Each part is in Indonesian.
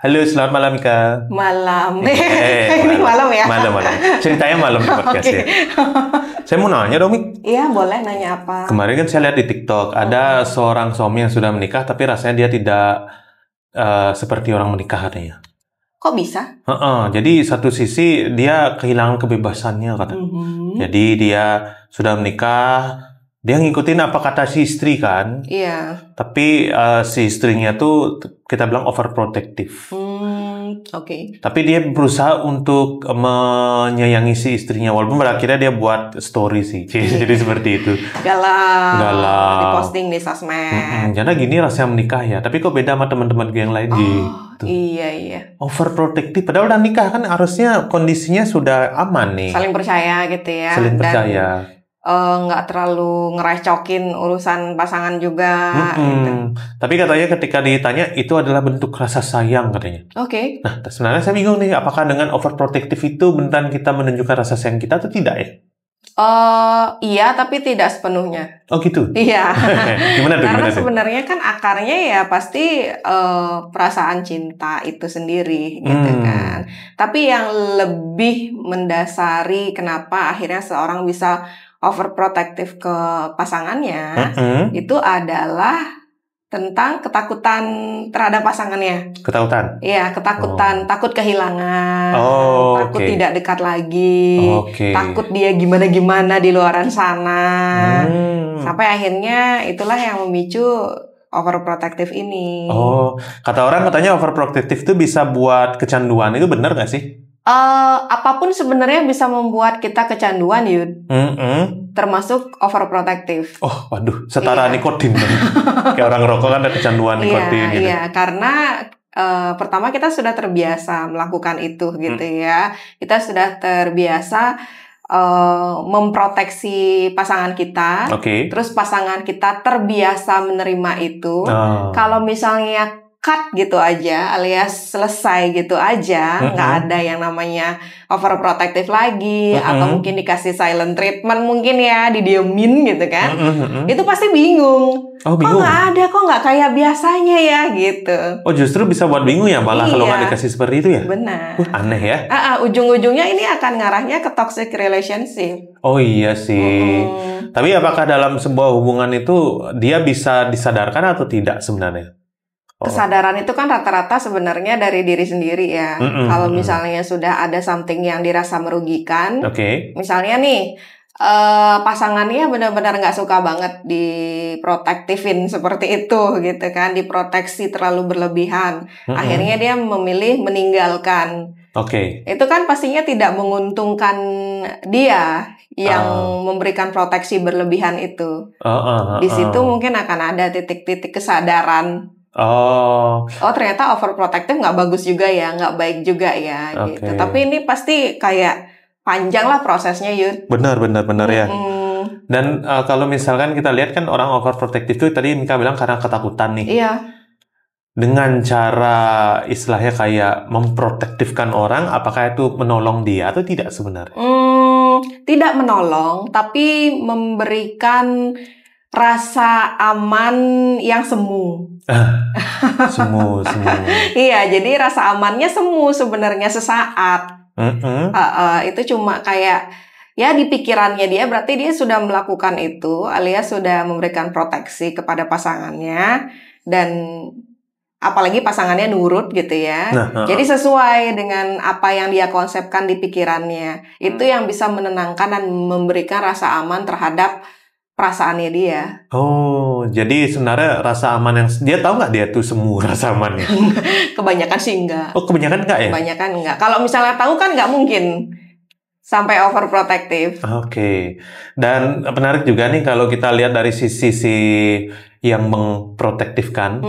Halo, selamat malam Ika. Malam. Ini malam ya? Malam. Ceritanya malam di podcast ya. Saya mau nanya dong, Mik. Iya, boleh nanya apa? Kemarin kan saya lihat di TikTok, ada seorang suami yang sudah menikah, tapi rasanya dia tidak seperti orang menikah katanya. Kok bisa? Jadi satu sisi dia kehilangan kebebasannya katanya. Jadi dia sudah menikah, dia ngikutin apa kata si istri kan. Iya. Tapi si istrinya tuh kita bilang overprotective. Oke. Tapi dia berusaha untuk menyayangi si istrinya, walaupun pada akhirnya dia buat story sih. Jadi seperti itu. Galau. Diposting di sosmed. Karena gini rasanya menikah ya. Tapi kok beda sama teman-teman yang lain gitu. Iya. Overprotective. Padahal udah nikah kan harusnya kondisinya sudah aman nih. Saling percaya gitu ya. Saling percaya. Nggak terlalu ngerecokin urusan pasangan juga gitu. Tapi katanya ketika ditanya itu adalah bentuk rasa sayang katanya. Oke. Nah, sebenarnya saya bingung nih, apakah dengan overprotective itu beneran kita menunjukkan rasa sayang kita atau tidak ya? Iya, tapi tidak sepenuhnya. Oh gitu? Iya. Gimana tuh? Karena sebenarnya kan akarnya ya pasti perasaan cinta itu sendiri gitu kan. Tapi yang lebih mendasari kenapa akhirnya seorang bisa overprotective ke pasangannya itu adalah tentang ketakutan terhadap pasangannya. Ketakutan? Iya, ketakutan, takut kehilangan, takut tidak dekat lagi, takut dia gimana-gimana di luaran sana. Sampai akhirnya itulah yang memicu overprotective ini. Kata orang katanya overprotective itu bisa buat kecanduan, itu benar nggak sih? Apapun sebenarnya bisa membuat kita kecanduan, Yud. Termasuk overprotective. Oh, waduh, setara nikotin. Kayak orang rokok kan ada kecanduan nikotin gitu. Iya, karena pertama kita sudah terbiasa melakukan itu gitu ya. Kita sudah terbiasa memproteksi pasangan kita. Terus pasangan kita terbiasa menerima itu. Kalau misalnya cut gitu aja, alias selesai gitu aja, nggak ada yang namanya overprotective lagi, atau mungkin dikasih silent treatment mungkin ya, didiemin gitu kan, itu pasti bingung. Kok nggak ada, kok nggak kayak biasanya ya gitu. Oh, justru bisa buat bingung ya malah kalau nggak dikasih seperti itu ya? Benar. Aneh ya? Ujung-ujungnya ini akan ngarahnya ke toxic relationship. Oh iya sih. Tapi apakah dalam sebuah hubungan itu dia bisa disadarkan atau tidak sebenarnya? Kesadaran itu kan rata-rata sebenarnya dari diri sendiri ya. Kalau misalnya sudah ada something yang dirasa merugikan, misalnya nih pasangannya benar-benar nggak suka banget diprotektifin seperti itu gitu kan, diproteksi terlalu berlebihan. Akhirnya dia memilih meninggalkan. Itu kan pastinya tidak menguntungkan dia yang memberikan proteksi berlebihan itu. Di situ mungkin akan ada titik-titik kesadaran. Ternyata overprotective nggak bagus juga ya, nggak baik juga ya gitu. Tapi ini pasti kayak panjang lah prosesnya, Yud. Benar ya. Dan kalau misalkan kita lihat kan orang overprotective itu tadi Mika bilang karena ketakutan nih. Iya. Dengan cara istilahnya kayak memprotektifkan orang, apakah itu menolong dia atau tidak sebenarnya? Tidak menolong, tapi memberikan rasa aman yang semu. Semu. Iya, jadi rasa amannya semu sebenarnya sesaat. Itu cuma kayak ya di pikirannya dia, berarti dia sudah melakukan itu, alias sudah memberikan proteksi kepada pasangannya, dan apalagi pasangannya nurut gitu ya. Jadi sesuai dengan apa yang dia konsepkan di pikirannya. Itu yang bisa menenangkan dan memberikan rasa aman terhadap perasaannya dia. Jadi sebenarnya rasa aman yang dia tahu nggak dia tuh semu rasa amannya? Kebanyakan sih enggak. Kebanyakan enggak ya? Kebanyakan enggak. Kalau misalnya tahu kan nggak mungkin sampai overprotective. Dan menarik juga nih kalau kita lihat dari sisi yang mengprotektifkan.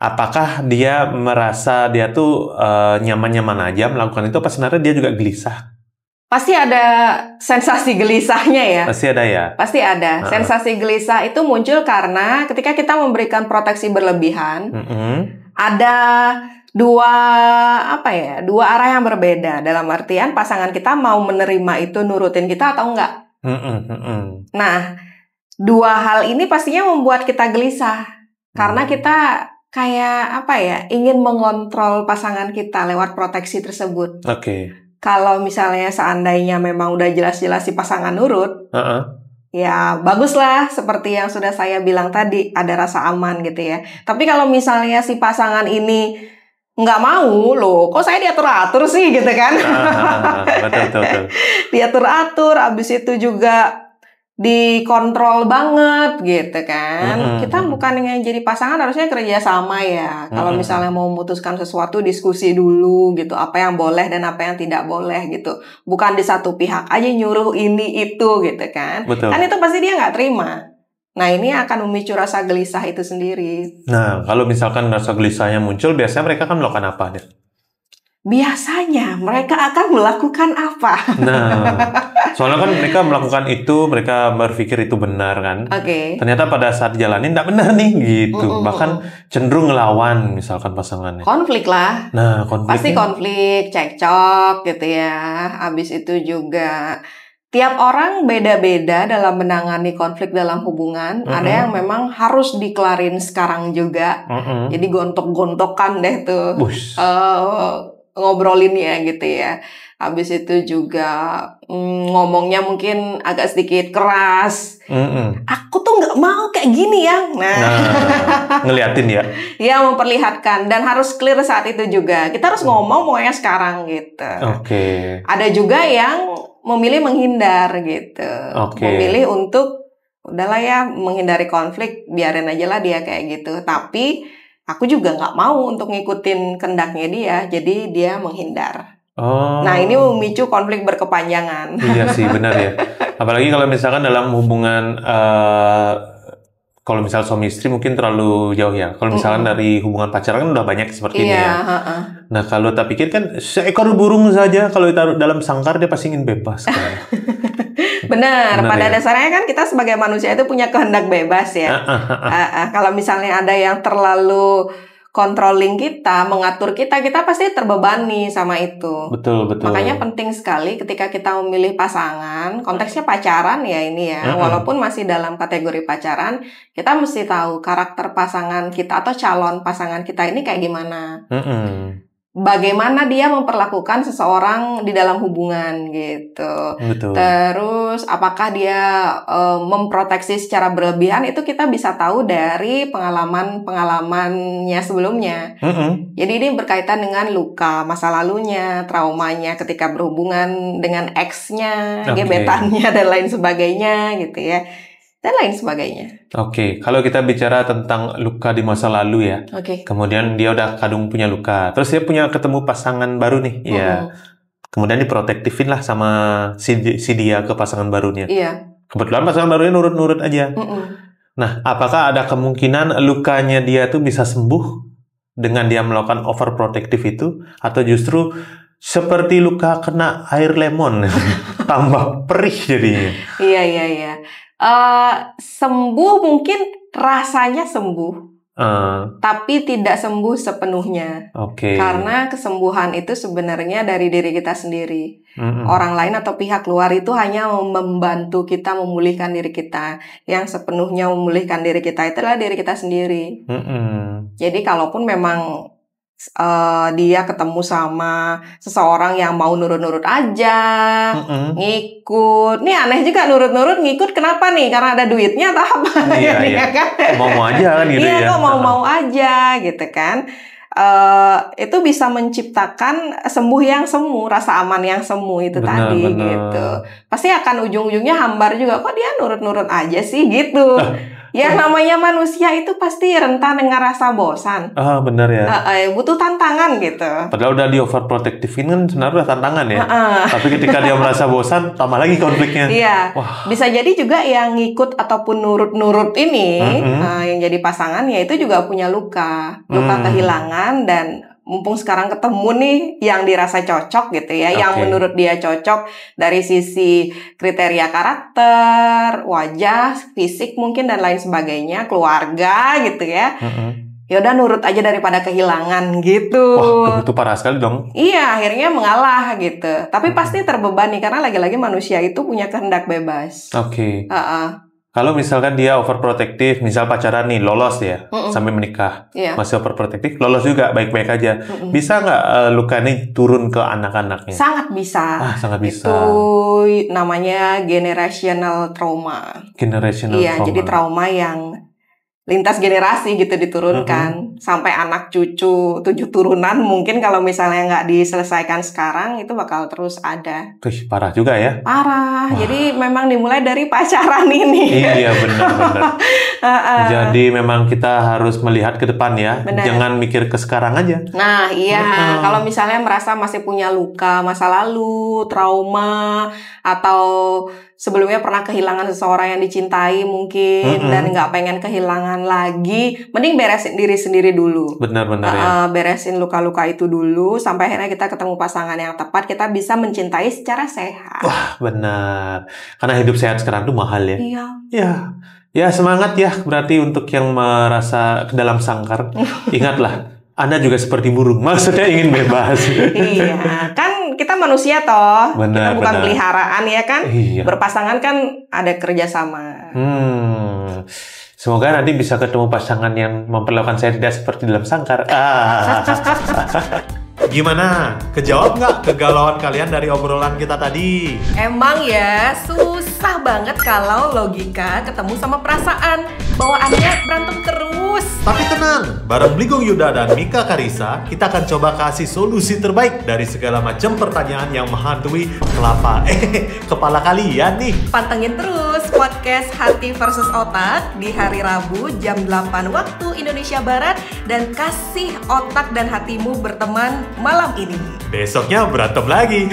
Apakah dia merasa dia tuh nyaman-nyaman aja melakukan itu, apa sebenarnya dia juga gelisah? Pasti ada sensasi gelisahnya ya. Pasti ada ya? Pasti ada. Sensasi gelisah itu muncul karena ketika kita memberikan proteksi berlebihan, ada dua arah yang berbeda. Dalam artian pasangan kita mau menerima itu, nurutin kita atau enggak. Nah, dua hal ini pastinya membuat kita gelisah. Karena kita kayak apa ya, ingin mengontrol pasangan kita lewat proteksi tersebut. Oke. Kalau misalnya seandainya memang udah jelas-jelas si pasangan nurut, ya baguslah seperti yang sudah saya bilang tadi, ada rasa aman gitu ya. Tapi kalau misalnya si pasangan ini nggak mau, loh kok saya diatur-atur sih gitu kan. Betul. Diatur-atur, abis itu juga dikontrol banget gitu kan. Kita bukan yang jadi pasangan, harusnya kerja sama ya. Kalau misalnya mau memutuskan sesuatu, diskusi dulu gitu, apa yang boleh dan apa yang tidak boleh gitu. Bukan di satu pihak aja nyuruh ini itu gitu kan. Betul. Kan itu pasti dia nggak terima. Nah, ini akan memicu rasa gelisah itu sendiri. Nah, kalau misalkan rasa gelisahnya muncul, biasanya mereka kan melakukan apa nih? Biasanya mereka akan melakukan apa? Nah, soalnya kan mereka melakukan itu, mereka berpikir itu benar kan. Ternyata pada saat jalanin nggak benar nih gitu. Bahkan cenderung ngelawan misalkan pasangannya. Konflik lah. Nah, konflik. Pasti konflik, cekcok gitu ya. Habis itu juga tiap orang beda-beda dalam menangani konflik dalam hubungan. Ada yang memang harus dikelarin sekarang juga. Jadi gontok-gontokan deh tuh. Ngobrolinnya gitu ya. Habis itu juga ngomongnya mungkin agak sedikit keras. Aku tuh nggak mau kayak gini ya. Nah, ngeliatin ya. Ya, memperlihatkan dan harus clear saat itu juga. Kita harus ngomong maunya sekarang gitu. Ada juga yang memilih menghindar gitu. Memilih untuk udahlah ya, menghindari konflik, biarin aja lah dia kayak gitu. Tapi aku juga nggak mau untuk ngikutin kendaknya dia, jadi dia menghindar. Nah, ini memicu konflik berkepanjangan. Iya sih, benar ya. Apalagi kalau misalkan dalam hubungan, kalau misal suami istri mungkin terlalu jauh ya. Kalau misalkan dari hubungan pacaran kan udah banyak seperti ini ya. Nah, kalau tak pikir kan seekor burung saja kalau ditaruh dalam sangkar dia pasti ingin bebas kan. Benar, pada dasarnya kan kita sebagai manusia itu punya kehendak bebas ya. Kalau misalnya ada yang terlalu controlling kita, mengatur kita pasti terbebani sama itu. Betul. Makanya penting sekali ketika kita memilih pasangan, konteksnya pacaran ya ini ya. Walaupun masih dalam kategori pacaran, kita mesti tahu karakter pasangan kita atau calon pasangan kita ini kayak gimana. Bagaimana dia memperlakukan seseorang di dalam hubungan gitu. Terus apakah dia memproteksi secara berlebihan, itu kita bisa tahu dari pengalamannya sebelumnya. Jadi ini berkaitan dengan luka masa lalunya, traumanya ketika berhubungan dengan ex-nya, gebetannya dan lain sebagainya gitu ya. Dan lain sebagainya. Kalau kita bicara tentang luka di masa lalu ya, kemudian dia udah kadung punya luka, terus dia punya ketemu pasangan baru nih, ya, kemudian diprotektifin lah sama si dia ke pasangan barunya. Kebetulan pasangan barunya nurut-nurut aja. Nah, apakah ada kemungkinan lukanya dia tuh bisa sembuh dengan dia melakukan overprotective itu, atau justru seperti luka kena air lemon, tambah perih jadinya? Iya. Sembuh mungkin rasanya sembuh, tapi tidak sembuh sepenuhnya. Karena kesembuhan itu sebenarnya dari diri kita sendiri. Orang lain atau pihak luar itu hanya membantu kita memulihkan diri kita. Yang sepenuhnya memulihkan diri kita itu adalah diri kita sendiri. Jadi kalaupun memang dia ketemu sama seseorang yang mau nurut-nurut aja, ngikut. Nih aneh juga, nurut-nurut ngikut kenapa nih? Karena ada duitnya atau apa? Iya. Kan? Mau aja kan gitu ya. Iya, kok mau aja gitu kan. Itu bisa menciptakan sembuh yang semu, rasa aman yang semu itu tadi gitu. Pasti akan ujung-ujungnya hambar juga. Kok dia nurut-nurut aja sih gitu. Ya namanya manusia itu pasti rentan dengan rasa bosan. Benar ya. Butuh tantangan gitu. Padahal udah di overprotectivin kan sebenarnya udah tantangan ya. Tapi ketika dia merasa bosan, tambah lagi konfliknya. Iya. Bisa jadi juga yang ngikut ataupun nurut-nurut ini, yang jadi pasangannya itu juga punya luka kehilangan. Dan mumpung sekarang ketemu nih yang dirasa cocok gitu ya, yang menurut dia cocok dari sisi kriteria karakter, wajah, fisik mungkin dan lain sebagainya, keluarga gitu ya. Ya udah nurut aja daripada kehilangan gitu. Wah, itu parah sekali dong. Iya, akhirnya mengalah gitu. Tapi pasti terbebani karena lagi-lagi manusia itu punya kehendak bebas. Kalau misalkan dia overprotective, misal pacaran nih, lolos ya, sampai menikah, masih overprotective, lolos juga, baik-baik aja. Bisa nggak luka ini turun ke anak-anaknya? Sangat bisa. Sangat bisa. Itu namanya generational trauma. Generational trauma. Iya, jadi trauma yang lintas generasi gitu diturunkan sampai anak cucu 7 turunan mungkin kalau misalnya nggak diselesaikan sekarang itu bakal terus ada. Parah juga ya. Parah. Wah. Jadi memang dimulai dari pacaran ini. Iya benar-benar. Jadi memang kita harus melihat ke depan ya. Bener. Jangan mikir ke sekarang aja. Nah iya. Kalau misalnya merasa masih punya luka masa lalu, trauma atau sebelumnya pernah kehilangan seseorang yang dicintai mungkin dan nggak pengen kehilangan lagi, mending beresin diri sendiri dulu. Benar-benar ya. Beresin luka-luka itu dulu sampai akhirnya kita ketemu pasangan yang tepat, kita bisa mencintai secara sehat. Wah benar, karena hidup sehat sekarang tuh mahal ya. Iya. Ya semangat ya berarti untuk yang merasa ke dalam sangkar. Ingatlah. Anda juga seperti burung, maksudnya ingin bebas. Iya, kan kita manusia toh, kita bukan peliharaan ya kan. Iya. Berpasangan kan ada kerjasama. Semoga nanti bisa ketemu pasangan yang memperlakukan saya tidak seperti dalam sangkar. Gimana? Kejawab nggak kegalauan kalian dari obrolan kita tadi? Emang ya, susah banget kalau logika ketemu sama perasaan. Bawaannya berantem terus. Tapi tenang, bareng Bligong Yuda dan Mika Karisa, kita akan coba kasih solusi terbaik dari segala macam pertanyaan yang menghantui kepala kalian nih. Pantengin terus podcast Hati versus Otak di hari Rabu jam 8 waktu Indonesia Barat dan kasih otak dan hatimu berteman malam ini. Besoknya berantem lagi.